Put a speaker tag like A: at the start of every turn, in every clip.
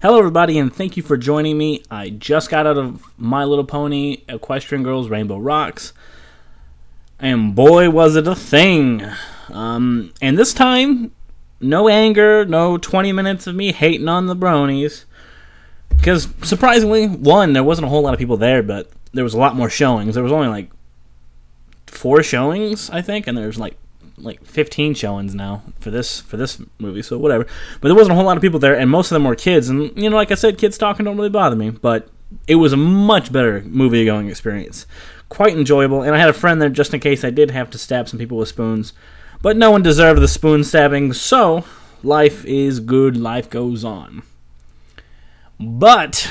A: Hello everybody, and thank you for joining me. I just got out of My Little Pony, Equestrian Girls, Rainbow Rocks, and boy was it a thing. And this time, no anger, no 20 minutes of me hating on the bronies. Because, surprisingly, one, there wasn't a whole lot of people there, but there was a lot more showings. There was only like 4 showings, I think, and there's like 15 showings now for this movie, so whatever. But there wasn't a whole lot of people there, and most of them were kids. And, you know, like I said, kids talking don't really bother me, but it was a much better movie-going experience. Quite enjoyable, and I had a friend there just in case I did have to stab some people with spoons. But no one deserved the spoon stabbing, so life is good, life goes on. But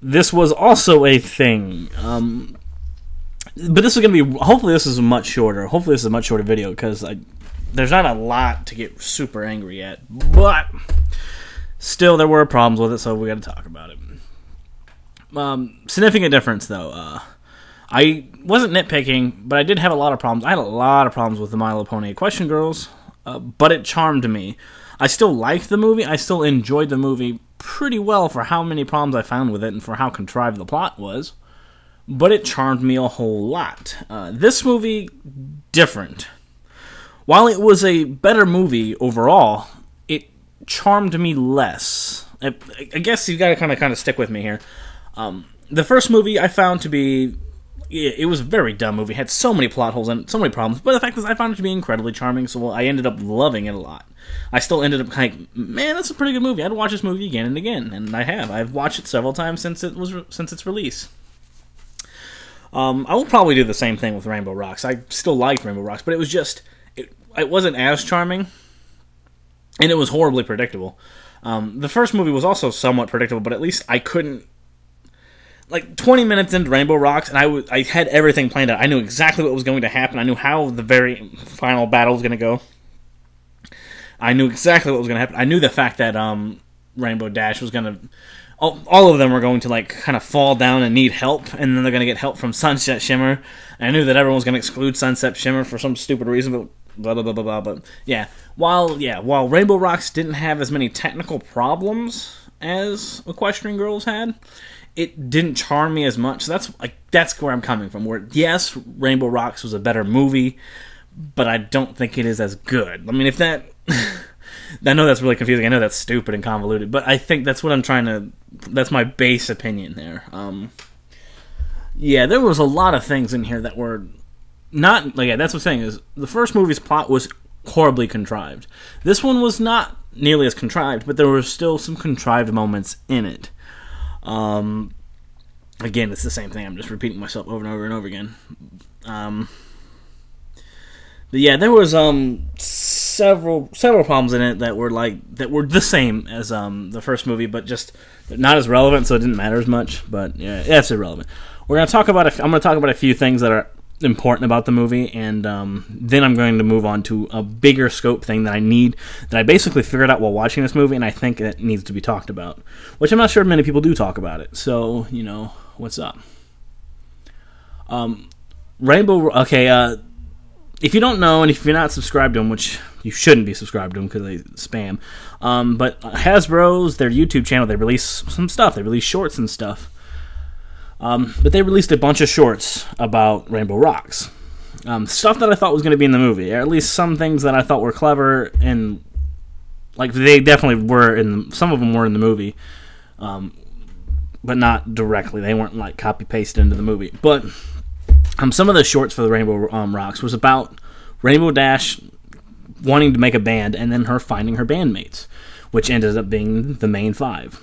A: this was also a thing. But this is going to be, hopefully this is much shorter. Hopefully this is a much shorter video, because there's not a lot to get super angry at. But still, there were problems with it, so we got to talk about it. Significant difference, though. I wasn't nitpicking, but I did have a lot of problems. I had a lot of problems with the My Little Pony Equestrian Girls, but it charmed me. I still liked the movie. I still enjoyed the movie pretty well for how many problems I found with it and for how contrived the plot was. But it charmed me a whole lot. This movie, different. While it was a better movie overall, it charmed me less. I guess you've got to kind of stick with me here. The first movie I found to be... It was a very dumb movie. It had so many plot holes and so many problems. But the fact is, I found it to be incredibly charming, so I ended up loving it a lot. I still ended up like, man, that's a pretty good movie. I'd watch this movie again and again, and I have. I've watched it several times since its release. I will probably do the same thing with Rainbow Rocks. I still liked Rainbow Rocks, but it was just... It wasn't as charming, and it was horribly predictable. The first movie was also somewhat predictable, but at least I couldn't... Like, 20 minutes into Rainbow Rocks, and I had everything planned out. I knew exactly what was going to happen. I knew how the very final battle was going to go. I knew exactly what was going to happen. I knew the fact that Rainbow Dash was going to... All of them were going to, like, kind of fall down and need help, and then they're going to get help from Sunset Shimmer. And I knew that everyone was going to exclude Sunset Shimmer for some stupid reason, but blah, blah, blah, blah, blah. But, while Rainbow Rocks didn't have as many technical problems as Equestrian Girls had, it didn't charm me as much. So that's where I'm coming from. Where, yes, Rainbow Rocks was a better movie, but I don't think it is as good. I mean, if that... I know that's really confusing. I know that's stupid and convoluted, but I think that's what I'm trying to... That's my base opinion there. There was a lot of things in here that were not... that's what I'm saying, is the first movie's plot was horribly contrived. This one was not nearly as contrived, but there were still some contrived moments in it. Again, it's the same thing. I'm just repeating myself over and over and over again. But yeah, there was several problems in it that were the same as the first movie, but just not as relevant, so it didn't matter as much. But yeah, that's irrelevant. I'm going to talk about a few things that are important about the movie, and then I'm going to move on to a bigger scope thing that I basically figured out while watching this movie, and I think it needs to be talked about, which I'm not sure many people do talk about it. So, you know, what's up? If you don't know, and if you're not subscribed to them, which you shouldn't be subscribed to them because they spam, but Hasbro's, their YouTube channel, they release some stuff. They release shorts and stuff. But they released a bunch of shorts about Rainbow Rocks. Stuff that I thought was going to be in the movie, or at least some things that I thought were clever, and they definitely were some of them were in the movie, but not directly. They weren't copy-pasted into the movie. But some of the shorts for the Rainbow Rocks was about Rainbow Dash wanting to make a band and then her finding her bandmates, which ended up being the main 5.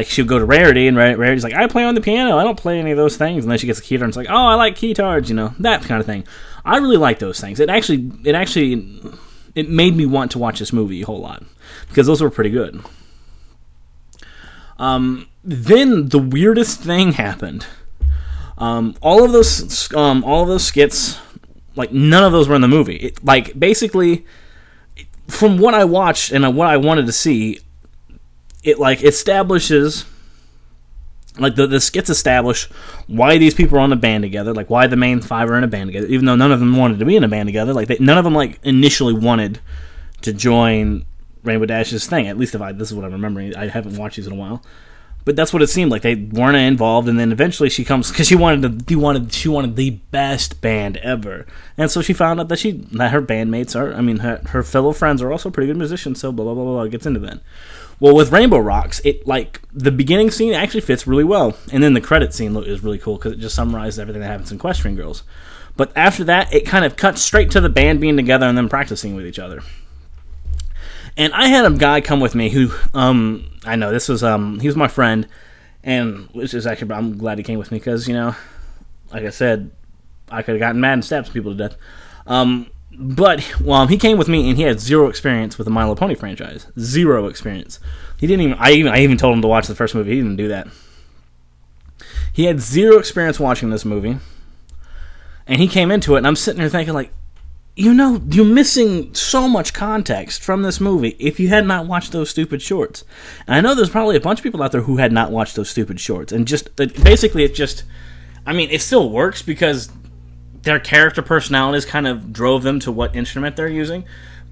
A: She'll go to Rarity, and Rarity's like, I play on the piano, I don't play any of those things. And then she gets a keytar, and it's like, oh, I like keytards, that kind of thing. I really like those things. It made me want to watch this movie a whole lot, because those were pretty good. Then the weirdest thing happened. All of those skits, none of those were in the movie. Basically, from what I watched and what I wanted to see, it establishes, the skits establish why these people are on a band together, why the main 5 are in a band together, even though none of them wanted to be in a band together. None of them initially wanted to join Rainbow Dash's thing. At least this is what I'm remembering. I haven't watched these in a while. But that's what it seemed like. They weren't involved, and then eventually she comes because she wanted the best band ever, and so she found out that her bandmates her fellow friends are also pretty good musicians. So blah blah blah blah gets into that. Well, with Rainbow Rocks, the beginning scene actually fits really well, and then the credit scene is really cool because it just summarizes everything that happens in Equestrian Girls. But after that, it kind of cuts straight to the band being together and them practicing with each other. And I had a guy come with me who, I know this was, he was my friend, and which is actually, I'm glad he came with me because, like I said, I could have gotten mad and stabbed some people to death. But he came with me, and he had zero experience with the My Little Pony franchise. Zero experience. He didn't even, I even told him to watch the first movie. He didn't do that. He had zero experience watching this movie, and he came into it, and I'm sitting there thinking, like, you're missing so much context from this movie if you had not watched those stupid shorts. And I know there's probably a bunch of people out there who had not watched those stupid shorts. And basically it still works because their character personalities kind of drove them to what instrument they're using.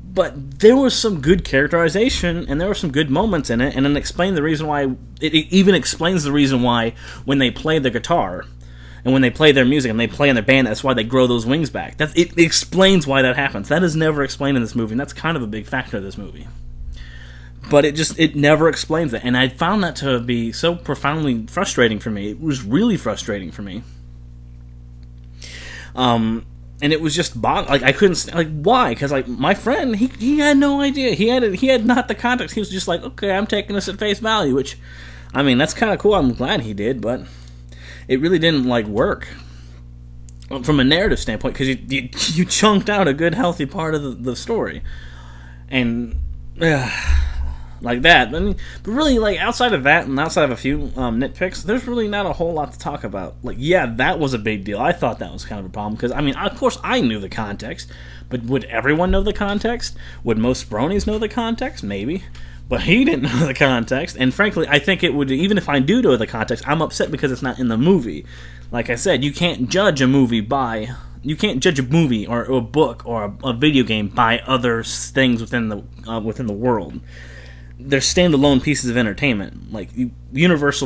A: But there was some good characterization, and there were some good moments in it, and it explained the reason why. It even explains the reason why when they play the guitar and when they play their music and they play in their band, that's why they grow those wings back. It explains why that happens. That is never explained in this movie, and that's kind of a big factor of this movie. But it never explains it, and I found that to be so profoundly frustrating for me. It was really frustrating for me. And it was just I couldn't, why? Because my friend, he had no idea. He had not the context. He was just like, okay, I'm taking this at face value, which, that's kind of cool. I'm glad he did, but it really didn't work from a narrative standpoint because you chunked out a good healthy part of the story, and like that. But really, outside of that and outside of a few nitpicks, there's really not a whole lot to talk about. That was a big deal. I thought that was kind of a problem because of course I knew the context, but would everyone know the context? Would most bronies know the context? Maybe. But he didn't know the context, and frankly, I think it would, even if I do know the context, I'm upset because it's not in the movie. Like I said, you can't judge a movie or a book or a video game by other things within the world. They're standalone pieces of entertainment, universe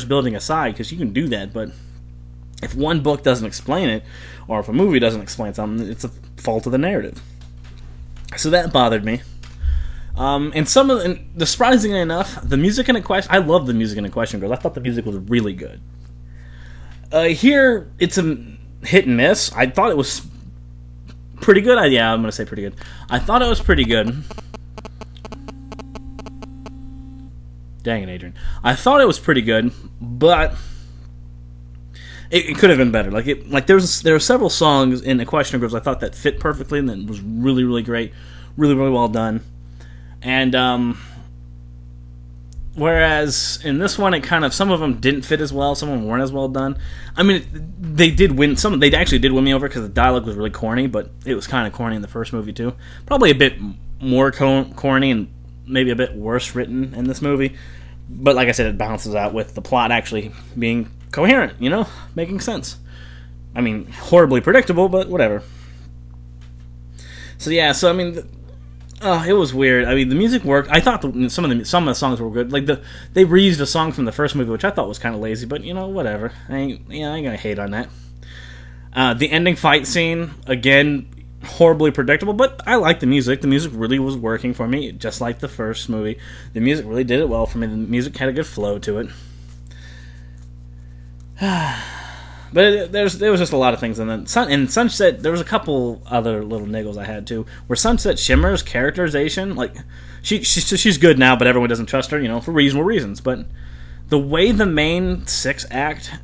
A: building aside, because you can do that, but if one book doesn't explain it, or if a movie doesn't explain something, it's a fault of the narrative. So that bothered me. And surprisingly enough, the music in Equestria, I love the music in Equestrian Girls. I thought the music was really good. Here, it's a hit and miss. I thought it was pretty good. I'm going to say pretty good. I thought it was pretty good. Dang it, Adrian. I thought it was pretty good, but it could have been better. There were several songs in Equestrian Girls I thought that fit perfectly and that was really, really great. Really, really well done. And whereas in this one, some of them didn't fit as well, some of them weren't as well done. They did win. They actually did win me over because the dialogue was really corny, but it was kind of corny in the first movie too. Probably a bit more corny and maybe a bit worse written in this movie. But like I said, it balances out with the plot actually being coherent, making sense. Horribly predictable, but whatever. So yeah, it was weird. The music worked. I thought some of the songs were good. They reused a song from the first movie, which I thought was kind of lazy, but whatever. I ain't gonna hate on that. The ending fight scene, again, horribly predictable, but I liked the music. The music really was working for me, just like the first movie. The music really did it well for me. The music had a good flow to it. But there was just a lot of things, and then Sunset. There was a couple other little niggles I had too. Where Sunset Shimmer's characterization, she's good now, but everyone doesn't trust her, for reasonable reasons. But the way the main 6 act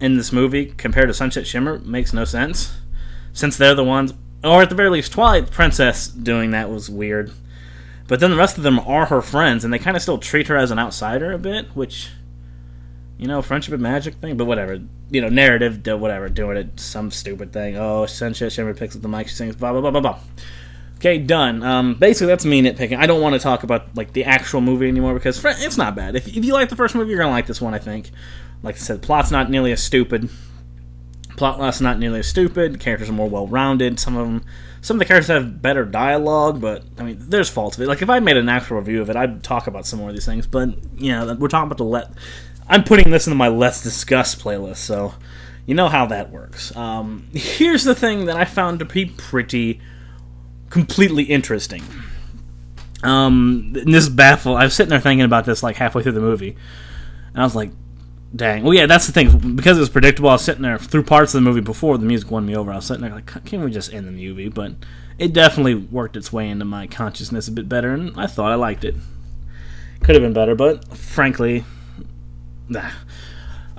A: in this movie compared to Sunset Shimmer makes no sense, since they're the ones, or at the very least, Twilight Princess doing that was weird. But then the rest of them are her friends, and they kind of still treat her as an outsider a bit, which, friendship and magic thing, but whatever. Narrative, whatever, doing it, some stupid thing. Oh, Sunset Shimmer picks up the mic, she sings, blah, blah, blah, blah, blah. Okay, done. Basically, that's me nitpicking. I don't want to talk about, the actual movie anymore, because it's not bad. If you like the first movie, you're going to like this one, I think. Like I said, the plot's not nearly as stupid. Plot lost's not nearly as stupid. The characters are more well-rounded. Some of the characters have better dialogue, but I mean, there's faults of it. Like if I made an actual review of it, I'd talk about some more of these things. But you know, we're talking about I'm putting this into my Let's Discuss playlist, so you know how that works. Here's the thing that I found to be pretty completely interesting. And this baffled. I was sitting there thinking about this like halfway through the movie, and I was like, dang. Well, yeah, that's the thing. Because it was predictable, I was sitting there through parts of the movie before the music won me over. I was sitting there like, can't we just end the movie? But it definitely worked its way into my consciousness a bit better, and I thought I liked it. Could have been better, but frankly, nah.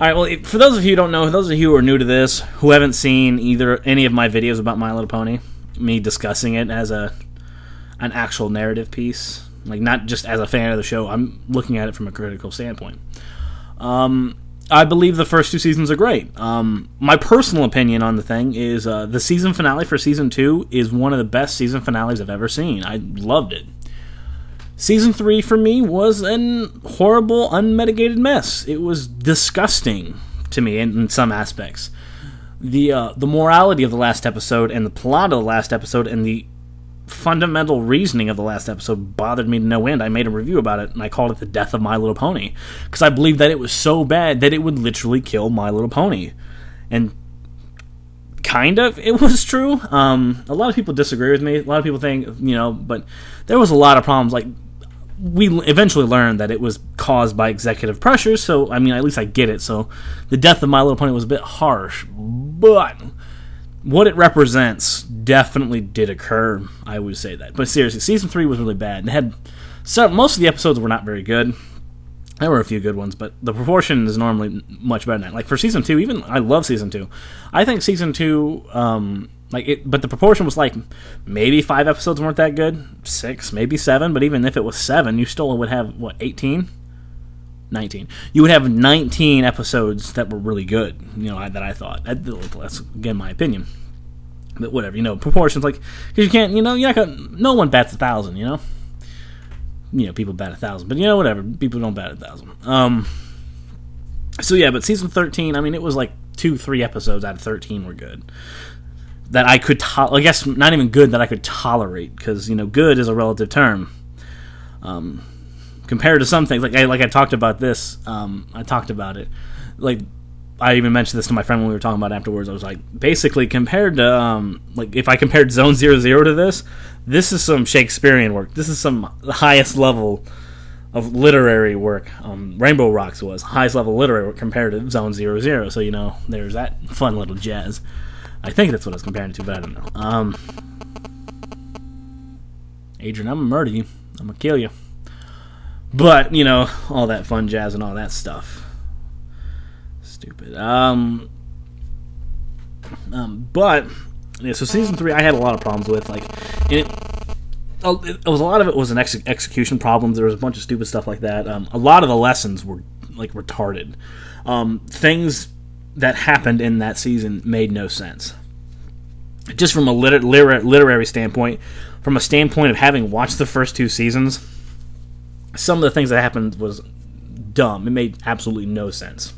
A: Alright, well, for those of you who don't know, those of you who are new to this, who haven't seen any of my videos about My Little Pony, me discussing it as an actual narrative piece, like not just as a fan of the show, I'm looking at it from a critical standpoint. I believe the first 2 seasons are great. My personal opinion on the thing is the season finale for Season 2 is one of the best season finales I've ever seen. I loved it. Season 3 for me was a horrible, unmitigated mess. It was disgusting to me in some aspects. The morality of the last episode and the plot of the last episode and the fundamental reasoning of the last episode bothered me to no end. I made a review about it, and I called it The Death of My Little Pony, because I believed that it was so bad that it would literally kill My Little Pony. And kind of, it was true. A lot of people disagree with me. A lot of people think, but there was a lot of problems. Like, we eventually learned that it was caused by executive pressure, so, I mean, at least I get it. So, the death of My Little Pony was a bit harsh, but what it represents definitely did occur. I would say that. But seriously, Season 3 was really bad. Most of the episodes were not very good. There were a few good ones, but the proportion is normally much better than that. Like, for Season 2, even, I love Season 2. I think Season 2, but the proportion was like, maybe 5 episodes weren't that good, 6, maybe 7, but even if it was 7, you still would have, 18? 19. You would have 19 episodes that were really good, that I thought. That's, again, my opinion. But whatever, proportions, like, because you can't, no one bats 1,000, people bat 1,000, but, whatever, people don't bat 1,000. So, yeah, but season 13, I mean, it was like 2-3 episodes out of 13 were good. That I could, I guess, not even good, that I could tolerate, because, good is a relative term. Compared to some things, like I talked about this, I talked about it, like, I even mentioned this to my friend when we were talking about it afterwards. I was like, basically, compared to, if I compared Zone 00 to this is some Shakespearean work. This is some highest level of literary work. Rainbow Rocks was highest level literary work compared to Zone 00, so, there's that fun little jazz. I think that's what I was comparing it to, but I don't know. Adrian, I'm gonna murder you. I'm gonna kill you. But, all that fun jazz and all that stuff. Stupid. But, yeah, so Season 3 I had a lot of problems with. Like, it was a lot of it was an execution problem. There was a bunch of stupid stuff like that. A lot of the lessons were, like, retarded. Things that happened in that season made no sense. Just from a literary standpoint, from a standpoint of having watched the first 2 seasons, some of the things that happened was dumb. It made absolutely no sense.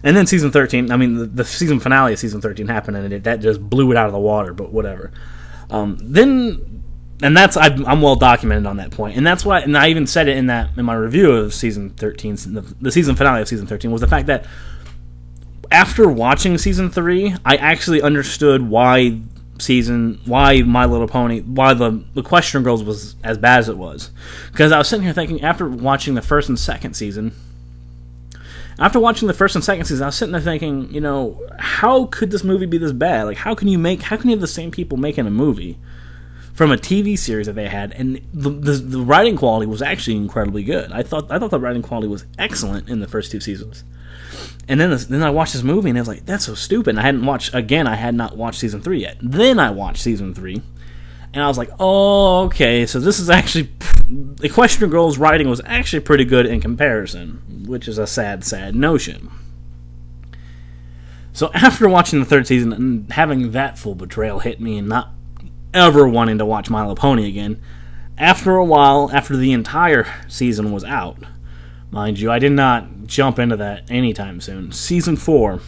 A: And then Season 13, I mean, the season finale of Season 13 happened, and that just blew it out of the water, but whatever. I'm well documented on that point, and that's why, and I even said it in my review of Season 13, the season finale of Season 13, was the fact that after watching Season 3, I actually understood why My Little Pony, why the Equestria Girls was as bad as it was. Because I was sitting here thinking, after watching the first and second season, I was sitting there thinking, how could this movie be this bad? Like, how can you have the same people making a movie from a TV series that they had, and the writing quality was actually incredibly good. I thought the writing quality was excellent in the first 2 seasons. And then I watched this movie, and I was like, that's so stupid. And I had not watched Season 3 yet. Then I watched Season 3, and I was like, oh, okay, so this is actually... Equestria Girls' writing was actually pretty good in comparison, which is a sad, sad notion. So after watching the 3rd season and having that full betrayal hit me and not ever wanting to watch My Little Pony again, after a while, after the entire season was out, mind you, I did not jump into that anytime soon. Season 4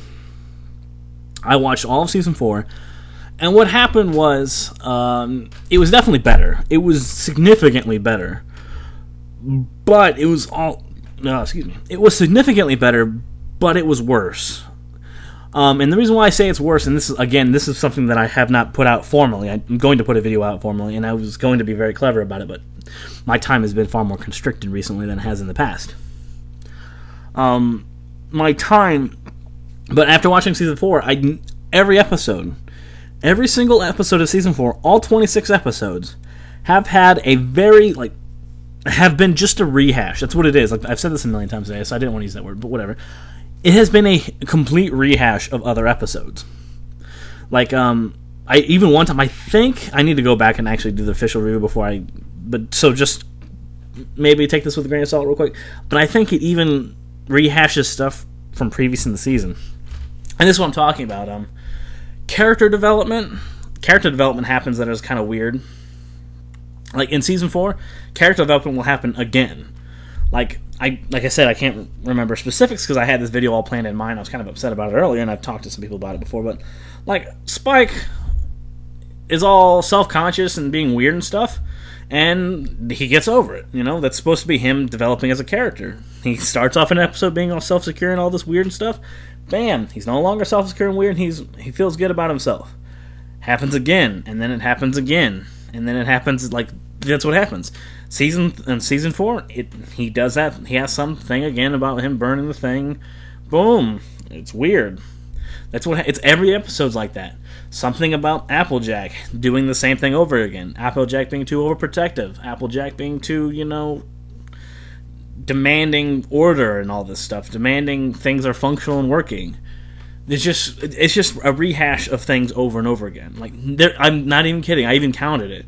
A: I watched all of season 4, and what happened was, it was definitely better. It was significantly better, but it was it was significantly better, but it was worse. And the reason why I say it's worse, and this is something that I have not put out formally. I'm going to put a video out formally, and I was going to be very clever about it, but my time has been far more constricted recently than it has in the past. But after watching season 4, every single episode of season 4, all 26 episodes, have had have been just a rehash. That's what it is. Like, I've said this a million times today, so I didn't want to use that word, but whatever. It has been a complete rehash of other episodes. Like, I even one time, I think I need to go back and actually do the official review so just maybe take this with a grain of salt real quick. But I think it even rehashes stuff from previous in the season. And this is what I'm talking about. Character development. Character development happens that is kind of weird. Like, in season 4, character development will happen again. Like I said, I can't remember specifics because I had this video all planned in mind. I was kind of upset about it earlier, and I've talked to some people about it before. But, like, Spike is all self-conscious and being weird and stuff, and he gets over it. You know, that's supposed to be him developing as a character. He starts off an episode being all self-secure and all this weird and stuff. Bam! He's no longer self-secure and weird, and he feels good about himself. Happens again, and then it happens again, and then it happens, like, that's what happens. Season 4, he does that. He has something again about him burning the thing. Boom! It's weird. That's what it's every episode's like that. Something about Applejack doing the same thing over again. Applejack being too overprotective. Applejack being too, demanding order and all this stuff. Demanding things are functional and working. It's just a rehash of things over and over again. Like, I'm not even kidding. I even counted it.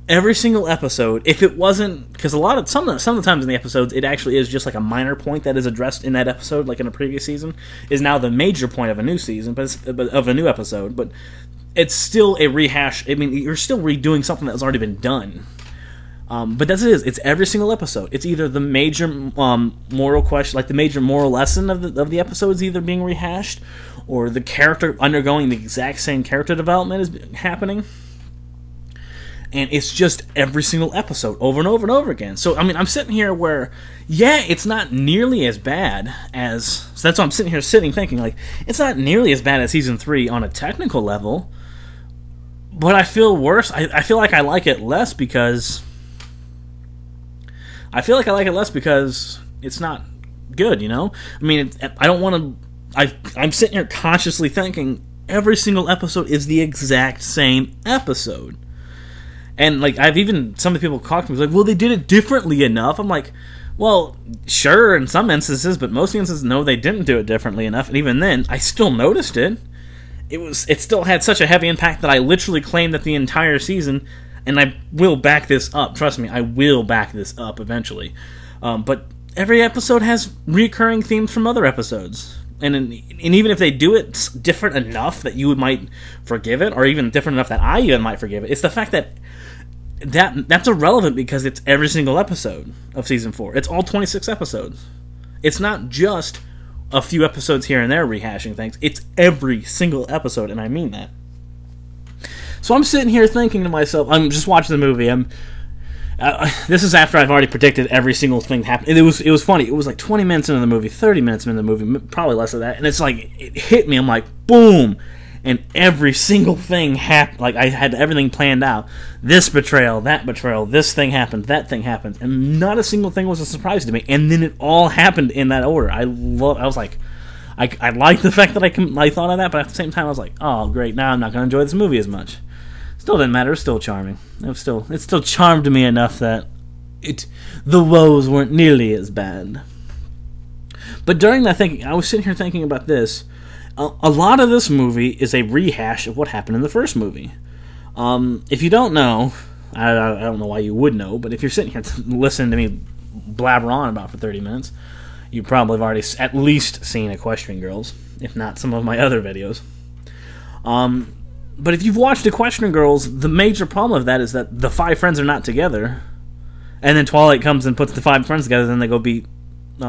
A: Every single episode, if it wasn't, because some of the times in the episodes, it actually is just like a minor point that is addressed in that episode, like in a previous season, is now the major point of a new season, but of a new episode. But it's still a rehash. I mean, you're still redoing something that's already been done. But that's it is. It's every single episode. It's either the major moral question, like the major moral lesson of the episode is either being rehashed, or the character undergoing the exact same character development is happening. And it's just every single episode over and over and over again. So, I mean, I'm sitting here where, it's not nearly as bad as... So that's why I'm sitting here thinking, like, it's not nearly as bad as Season 3 on a technical level, but I feel worse. I feel like I like it less because... it's not good, I mean, I don't want to... I'm sitting here consciously thinking every single episode is the exact same episode. And, like, some of the people talk to me, like, well, they did it differently enough. I'm like, well, sure, in some instances, but most instances, no, they didn't do it differently enough. And even then, I still noticed it. It still had such a heavy impact that I literally claimed that the entire season, and I will back this up. Trust me, I will back this up eventually. But every episode has recurring themes from other episodes. And even if they do it different enough that you might forgive it, or even different enough that I even might forgive it, it's the fact that's irrelevant because it's every single episode of Season 4. It's all 26 episodes. It's not just a few episodes here and there rehashing things. It's every single episode, and I mean that. So I'm sitting here thinking to myself, I'm just watching the movie, this is after I've already predicted every single thing happened. It was funny. It was like 20 minutes into the movie, 30 minutes into the movie, probably less of that, and it's like, it hit me. I'm like, boom! And every single thing happened. Like, I had everything planned out. This betrayal, that betrayal, this thing happened, that thing happened, and not a single thing was a surprise to me. And then it all happened in that order. I was like, I like the fact that I thought of that, but at the same time, I was like, oh, great, now I'm not going to enjoy this movie as much. Still didn't matter. It was still charming. It still charmed me enough that the woes weren't nearly as bad. But during that thinking, I was sitting here thinking about this. A lot of this movie is a rehash of what happened in the first movie. If you don't know, I don't know why you would know, but if you're sitting here listening to me blabber on about for 30 minutes, you probably have already at least seen Equestrian Girls, if not some of my other videos. But if you've watched Equestrian Girls, the major problem of that is that the 5 friends are not together, and then Twilight comes and puts the 5 friends together, and then they go beat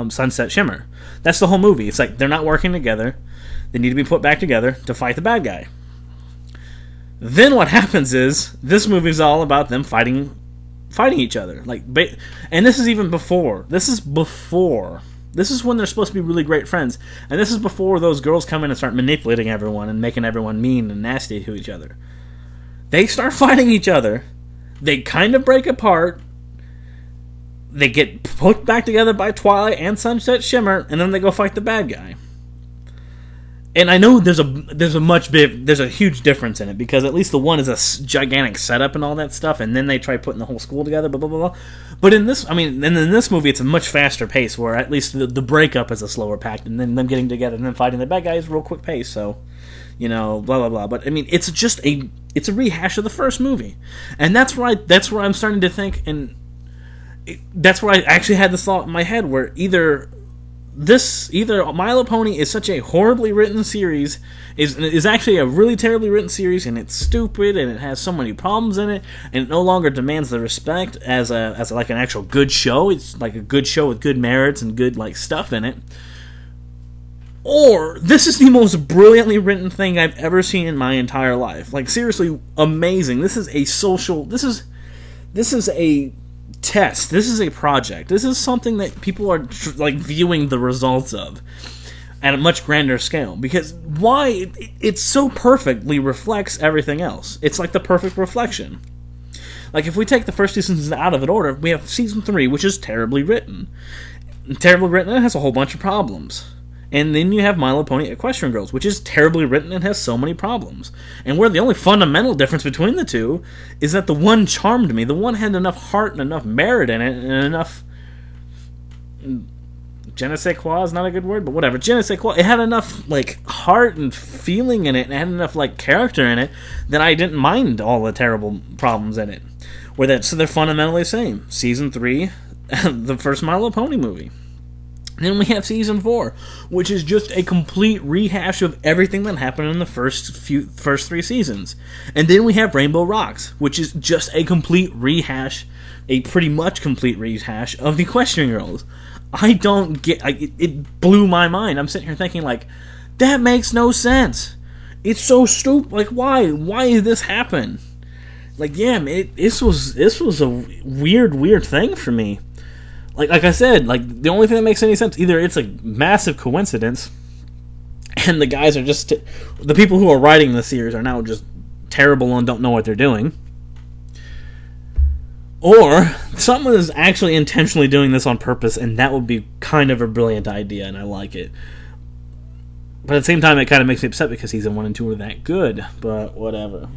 A: Sunset Shimmer. That's the whole movie. It's like they're not working together. They need to be put back together to fight the bad guy. Then what happens is, this movie's all about them fighting each other. And this is even before. This is when they're supposed to be really great friends. And this is before those girls come in and start manipulating everyone and making everyone mean and nasty to each other. They start fighting each other. They kind of break apart. They get put back together by Twilight and Sunset Shimmer, and then they go fight the bad guy. And I know there's a huge difference in it, because at least the one is a gigantic setup and all that stuff, and then they try putting the whole school together, blah, blah, blah, blah. But in this movie, it's a much faster pace, where at least the breakup is a slower pace, and then them getting together and then fighting the bad guy is a real quick pace, so, blah, blah, blah. But, it's just it's a rehash of the first movie. And that's where I'm starting to think, and that's where I actually had this thought in my head, where either My Little Pony is such a horribly written series, is actually a really terribly written series, and it's stupid, and it has so many problems in it, and it no longer demands the respect as like an actual good show. It's like a good show with good merits and good stuff in it. Or this is the most brilliantly written thing I've ever seen in my entire life. Seriously, amazing. This is a test. This is a project. This is something that people are viewing the results of at a much grander scale, because it so perfectly reflects everything else. It's like the perfect reflection. If we take the first two seasons out of order, we have season 3, which is terribly written. Terribly written, and it has a whole bunch of problems. And then you have My Little Pony Equestrian Girls, which is terribly written and has so many problems. And where the only fundamental difference between the two is that the one charmed me. The one had enough heart and enough merit in it, and enough... Je ne sais quoi is not a good word, but whatever. Je ne sais quoi. It had enough, heart and feeling in it, and it had enough, character in it, that I didn't mind all the terrible problems in it. So they're fundamentally the same. Season 3, the first My Little Pony movie. Then we have season 4, which is just a complete rehash of everything that happened in the first 3 seasons. And then we have Rainbow Rocks, which is just a complete rehash, a pretty much complete rehash of the Equestrian Girls. I don't get... it blew my mind. I'm sitting here thinking, that makes no sense. It's so stupid. Why? Why did this happen? This was a weird thing for me. Like I said, the only thing that makes any sense, either it's a massive coincidence, and the guys are just... the people who are writing the series are now just terrible and don't know what they're doing, or someone is actually intentionally doing this on purpose, and that would be kind of a brilliant idea, and I like it. But at the same time, it kind of makes me upset, because season 1 and 2 are that good, but whatever.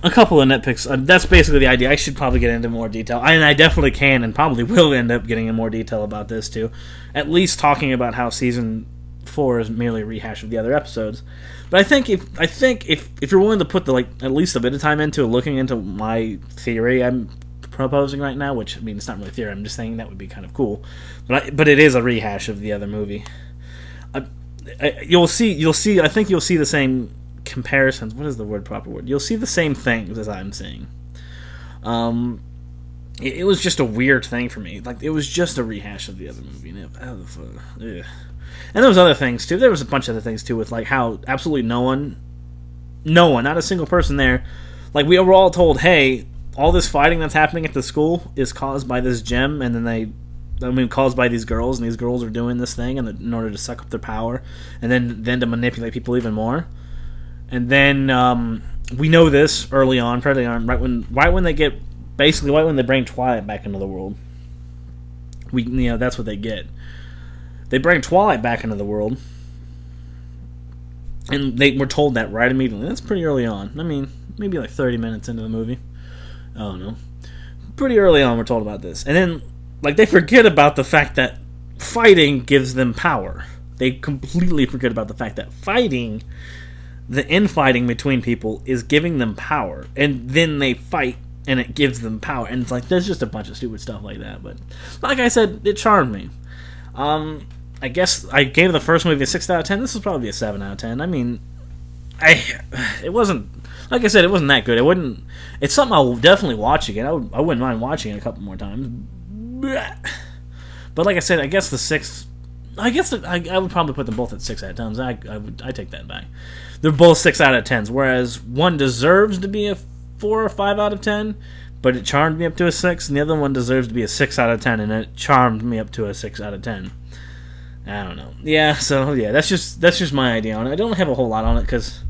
A: A couple of nitpicks. That's basically the idea. I should probably get into more detail. And I definitely can and probably will end up getting in more detail about this, too. At least talking about how Season 4 is merely a rehash of the other episodes. But I think if you're willing to put at least a bit of time into looking into my theory I'm proposing right now, which, it's not really theory, I'm just saying that would be kind of cool. But it is a rehash of the other movie. You'll see, I think you'll see the same... comparisons. What is the proper word? You'll see the same things as I'm seeing. It was just a weird thing for me. It was just a rehash of the other movie. And there was other things too. There was a bunch of other things too, with how absolutely no one, not a single person there. We were all told, hey, all this fighting that's happening at the school is caused by this gem, and then caused by these girls, and these girls are doing this thing in order to suck up their power, and then to manipulate people even more. And then we know this early on, right when they bring Twilight back into the world. That's what they get. They bring Twilight back into the world, and they were told that right immediately. That's pretty early on. Maybe 30 minutes into the movie. I don't know. Pretty early on, we're told about this, and then they forget about the fact that fighting gives them power. They completely forget about the fact that the infighting between people is giving them power, and then they fight, and it gives them power, and it's there's just a bunch of stupid stuff like that, but like I said, it charmed me. I guess I gave the first movie a 6 out of 10. This is probably a 7 out of 10. It wasn't, like I said, it wasn't that good. It's something I'll definitely watch again. I wouldn't mind watching it a couple more times, but like I said, I guess the 6 I guess I would probably put them both at 6 out of 10s. I take that back. They're both 6 out of 10s, whereas one deserves to be a 4 or 5 out of 10, but it charmed me up to a 6, and the other one deserves to be a 6 out of 10, and it charmed me up to a 6 out of 10. I don't know. Yeah, so yeah, that's just my idea on it. I don't have a whole lot on it because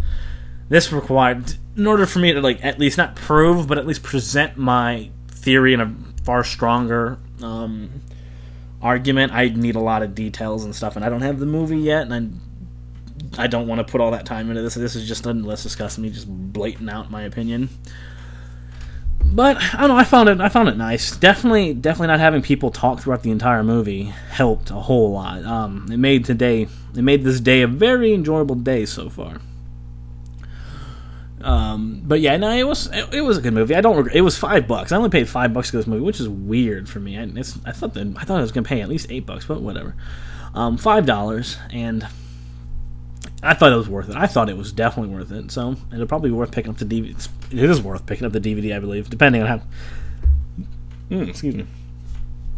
A: this required, in order for me to like at least not prove, but at least present my theory in a far stronger argument, I need a lot of details and stuff, and I don't have the movie yet, and I don't want to put all that time into this. This is just, let's discuss me just blatant out my opinion. But I don't know. I found it nice. Definitely not having people talk throughout the entire movie helped a whole lot. It made this day a very enjoyable day so far. But yeah, no, it was a good movie. It was $5. I only paid $5 for this movie, which is weird for me. I thought I was gonna pay at least $8, but whatever. $5, and I thought it was worth it. I thought it was definitely worth it. So it'll probably be worth picking up the DVD. It is worth picking up the DVD, I believe, depending on how. Excuse me.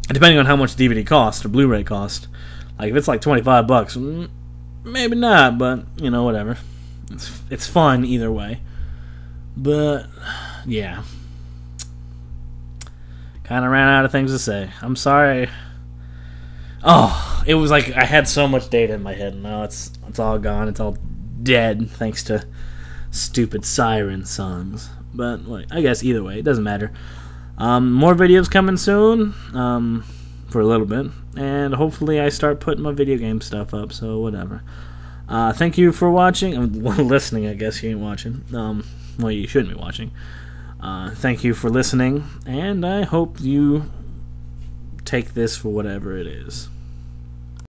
A: Depending on how much DVD costs or Blu-ray cost. Like if it's like $25, maybe not. But whatever. It's fun either way. But yeah, kind of ran out of things to say. I'm sorry. Oh, it was like I had so much data in my head, and now it's all gone. It's all dead thanks to stupid siren songs. But like, I guess either way, it doesn't matter. More videos coming soon, for a little bit, and hopefully I start putting my video game stuff up. So whatever. Thank you for watching. Listening, I guess you ain't watching. Well, you shouldn't be watching. Thank you for listening, and I hope you take this for whatever it is.